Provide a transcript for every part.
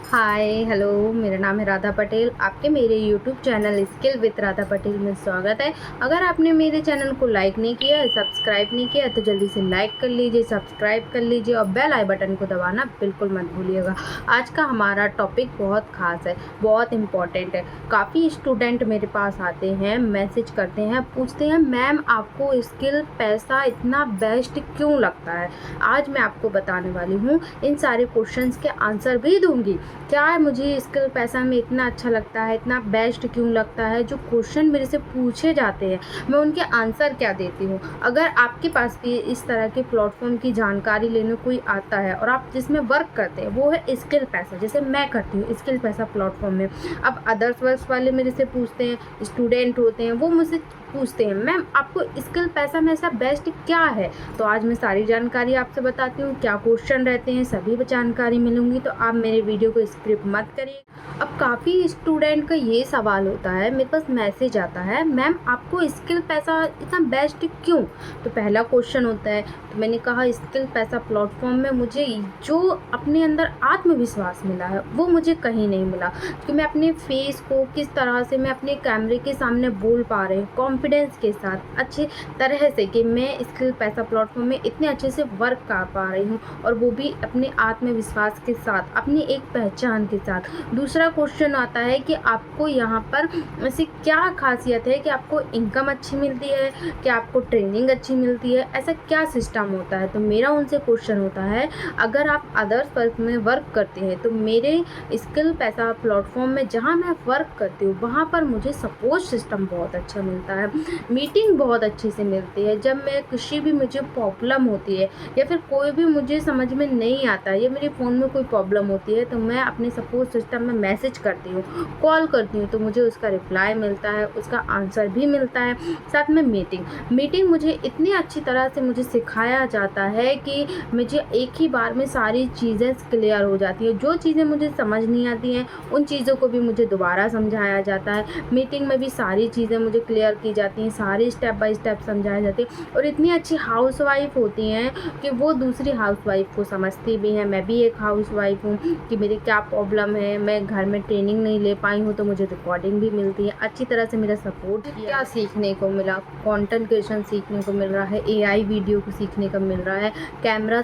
Hi hello. मेरा नाम है राधा पटेल। आपके मेरे YouTube channel skill with Radha Patel में स्वागत है। अगर आपने मेरे चैनल को लाइक नहीं किया, सब्सक्राइब नहीं किया तो जल्दी से लाइक कर लीजिए, सब्सक्राइब कर लीजिए और बेल आई बटन को दबाना बिल्कुल मत भूलिएगा। आज का हमारा टॉपिक बहुत ख़ास है, बहुत इम्पॉर्टेंट है। काफ़ी स्टूडेंट मेरे पास आते हैं, मैसेज करते हैं, पूछते हैं मैम आपको स्किल पैसा इतना बेस्ट क्यों लगता है। आज मैं आपको बताने वाली हूँ, इन सारे क्वेश्चंस के आंसर भी दूँगी। क्या मुझे स्किल पैसा में इतना अच्छा लगता है, इतना बेस्ट क्यों लगता है, जो क्वेश्चन मेरे से पूछे जाते हैं मैं उनके आंसर क्या देती हूँ। अगर आपके पास भी इस तरह के प्लेटफॉर्म की जानकारी लेने कोई आता है और आप जिसमें वर्क करते हैं वो है स्किल पैसा, जैसे मैं करती हूँ स्किल पैसा प्लेटफॉर्म में। अब अदर्स वर्क्स वाले मेरे से पूछते हैं, स्टूडेंट होते हैं, वो मुझसे पूछते हैं मैम आपको स्किल पैसा में ऐसा बेस्ट क्या है। तो आज मैं सारी जानकारी आपसे बताती हूँ, क्या क्वेश्चन रहते हैं सभी जानकारी मिलूंगी। तो आप मेरे वीडियो को स्किप मत करिए। अब काफ़ी स्टूडेंट का ये सवाल होता है, मेरे पास मैसेज आता है मैम आपको स्किल पैसा इतना बेस्ट क्यों। तो पहला क्वेश्चन होता है, तो मैंने कहा स्किल पैसा प्लेटफॉर्म में मुझे जो अपने अंदर आत्मविश्वास मिला है वो मुझे कहीं नहीं मिला, कि मैं अपने फेस को किस तरह से मैं अपने कैमरे के सामने बोल पा रही हूँ कॉन्फिडेंस के साथ अच्छे तरह से, कि मैं स्किल पैसा प्लेटफॉर्म में इतने अच्छे से वर्क कर पा रही हूँ और वो भी अपने आत्मविश्वास के साथ, अपनी एक पहचान के साथ। दूसरा क्वेश्चन आता है कि आपको यहाँ पर ऐसी क्या खासियत है कि आपको इनकम अच्छी मिलती है, कि आपको ट्रेनिंग अच्छी मिलती है, ऐसा क्या सिस्टम होता है। तो मेरा उनसे क्वेश्चन होता है अगर आप अदर्स वर्क में वर्क करते हैं तो मेरे स्किल पैसा प्लेटफॉर्म में जहाँ मैं वर्क करती हूँ वहाँ पर मुझे सपोर्ट सिस्टम बहुत अच्छा मिलता है, मीटिंग बहुत अच्छे से मिलती है। जब मैं किसी भी मुझे प्रॉब्लम होती है या फिर कोई भी मुझे समझ में नहीं आता या मेरे फ़ोन में कोई प्रॉब्लम होती है तो मैं अपने सपोर्ट सिस्टम में मैसेज करती हूँ, कॉल करती हूँ, तो मुझे उसका रिप्लाई मिलता है, उसका आंसर भी मिलता है। साथ में मीटिंग मुझे इतनी अच्छी तरह से मुझे सिखाया जाता है कि मुझे एक ही बार में सारी चीज़ें क्लियर हो जाती है। जो चीज़ें मुझे समझ नहीं आती हैं उन चीज़ों को भी मुझे दोबारा समझाया जाता है। मीटिंग में भी सारी चीज़ें मुझे क्लियर की जाती हैं, सारी स्टेप बाय स्टेप समझाई जाती है। और इतनी अच्छी हाउसवाइफ होती हैं कि वो दूसरी हाउसवाइफ को समझती भी हैं। मैं भी एक हाउसवाइफ हूँ कि मेरी क्या प्रॉब्लम है, मैं घर में ट्रेनिंग नहीं ले पाई हूँ तो मुझे रिकॉर्डिंग भी मिलती है, अच्छी तरह से मेरा सपोर्ट क्या सीखने को मिला, कंटेंट क्रिएशन सीखने को मिल रहा है, एआई वीडियो को सीखने को मिल रहा है, कैमरा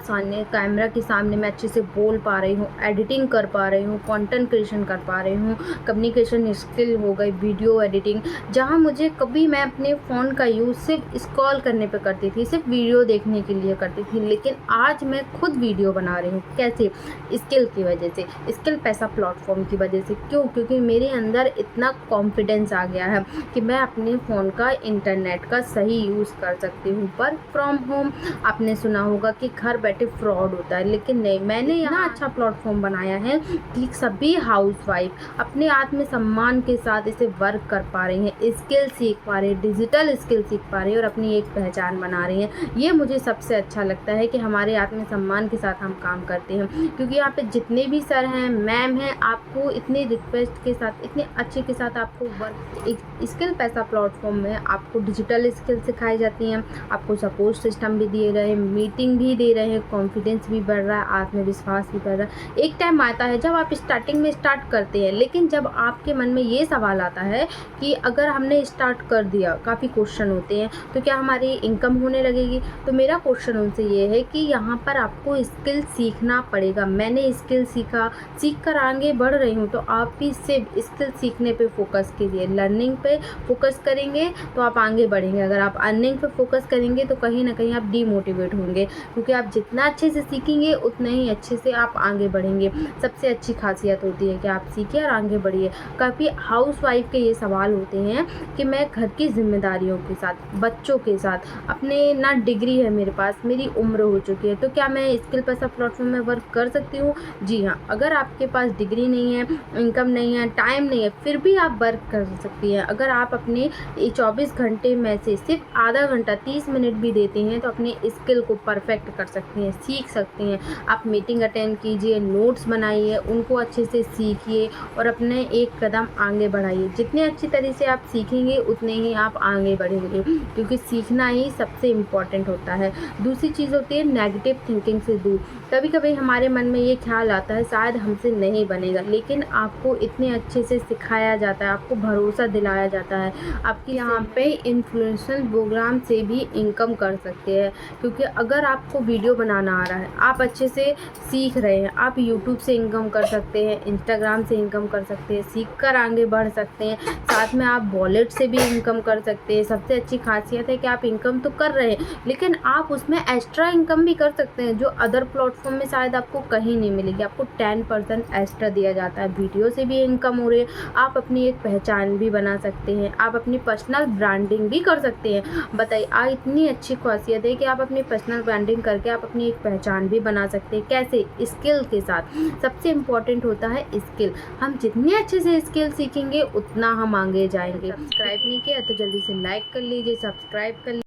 के सामने मैं अच्छे से बोल पा रही हूँ, एडिटिंग कर पा रही हूँ, कंटेंट क्रिएशन कर पा रही हूँ, कम्युनिकेशन स्किल हो गई, वीडियो एडिटिंग। जहाँ मुझे कभी मैं अपने फ़ोन का यूज़ सिर्फ स्क्रॉल करने पे करती थी, सिर्फ वीडियो देखने के लिए करती थी, लेकिन आज मैं खुद वीडियो बना रही हूँ। कैसे? स्किल की वजह से, स्किल पैसा प्लेटफॉर्म की वजह से। क्यों? क्योंकि मेरे अंदर इतना कॉन्फिडेंस आ गया है कि मैं अपने फ़ोन का इंटरनेट का सही यूज़ कर सकती हूँ। वर्क फ्रॉम होम आपने सुना होगा कि घर बैठे फ्रॉड होता है, लेकिन नहीं, मैंने यहाँ अच्छा प्लेटफॉर्म बनाया है कि सभी हाउसवाइफ अपने आत्मसम्मान के साथ इसे वर्क कर पा रही हैं, स्किल सीख पा रही हैं, डिजिटल स्किल सीख पा रही हैं और अपनी एक पहचान बना रही हैं। ये मुझे सबसे अच्छा लगता है कि हमारे आत्मसम्मान के साथ हम काम करते हैं। क्योंकि यहाँ पे जितने भी सर हैं, मैम हैं, आपको इतने रिक्वेस्ट के साथ, इतने अच्छे के साथ आपको वर्क एक स्किल पैसा प्लेटफॉर्म में आपको डिजिटल स्किल सिखाई जाती हैं, आपको सपोर्ट सिस्टम भी दिए रहे हैं, मीटिंग भी दे रहे हैं, कॉन्फिडेंस भी बढ़ रहा है, आत्मविश्वास भी बढ़ रहा है। एक टाइम आता है जब आप स्टार्टिंग में स्टार्ट करते हैं, लेकिन जब आपके मन में ये सवाल आता है कि अगर हमने स्टार्ट कर दिया, काफ़ी क्वेश्चन होते हैं, तो क्या हमारी इनकम होने लगेगी। तो मेरा क्वेश्चन उनसे ये है कि यहाँ पर आपको स्किल सीखना पड़ेगा। मैंने स्किल सीख कर आगे बढ़ रही हूँ, तो आप भी सिर्फ स्किल सीखने पे फोकस कीजिए, लर्निंग पे फोकस करेंगे तो आप आगे बढ़ेंगे। अगर आप अर्निंग पे फोकस करेंगे तो कहीं ना कहीं आप डीमोटिवेट होंगे, क्योंकि आप जितना अच्छे से सीखेंगे उतना ही अच्छे से आप आगे बढ़ेंगे। सबसे अच्छी खासियत होती है कि आप सीखिए और आगे बढ़िए। काफ़ी हाउसवाइफ के ये सवाल होते हैं कि मैं घर की जिम्मेदारियों के साथ, बच्चों के साथ, अपने ना डिग्री है मेरे पास, मेरी उम्र हो चुकी है, तो क्या मैं स्किल पैसा प्लेटफॉर्म में वर्क कर सकती हूँ। जी हाँ, अगर आपके पास डिग्री नहीं है, इनकम नहीं है, टाइम नहीं है, फिर भी आप वर्क कर सकती हैं। अगर आप अपने 24 घंटे में से सिर्फ आधा घंटा 30 मिनट भी देते हैं तो अपने स्किल को परफेक्ट कर सकती हैं, सीख सकती हैं। आप मीटिंग अटेंड कीजिए, नोट्स बनाइए, उनको अच्छे से सीखिए और अपने एक कदम आगे बढ़ाइए। जितने अच्छी तरह से आप सीखेंगे उतने ही आप आगे बढ़ेंगे, क्योंकि सीखना ही सबसे इम्पॉर्टेंट होता है। दूसरी चीज़ होती है नेगेटिव थिंकिंग से दूर। कभी कभी हमारे मन में ये ख्याल आता है शायद हमसे नहीं बनेगा, लेकिन आपको इतने अच्छे से सिखाया जाता है, आपको भरोसा दिलाया जाता है। आपके यहाँ पे इन्फ्लुएंसर प्रोग्राम से भी इनकम कर सकते हैं, क्योंकि अगर आपको वीडियो बनाना आ रहा है, आप अच्छे से सीख रहे हैं, आप यूट्यूब से इनकम कर सकते हैं, इंस्टाग्राम से इनकम कर सकते हैं, सीख कर आगे बढ़ सकते हैं। साथ में आप वॉलेट से भी इनकम कर सकते हैं। सबसे अच्छी खासियत है कि आप इनकम तो कर रहे हैं, लेकिन आप उसमें एक्स्ट्रा इनकम भी कर सकते हैं, जो अदर प्लेटफॉर्म में शायद आपको कहीं नहीं मिलेगी। आपको 10% एक्स्ट्रा दिया जाता है। वीडियो से भी इनकम हो रही है, आप अपनी एक पहचान भी बना सकते हैं, आप अपनी पर्सनल ब्रांडिंग भी कर सकते हैं। बताइए, इतनी अच्छी खासियत है कि आप अपनी पर्सनल ब्रांडिंग करके आप अपनी एक पहचान भी बना सकते हैं। कैसे? स्किल के साथ। सबसे इम्पोर्टेंट होता है स्किल। हम जितने अच्छे से स्किल सीखेंगे उतना हम आगे जाएंगे। सब्सक्राइब नहीं किया तो जल्दी से लाइक कर लीजिए, सब्सक्राइब कर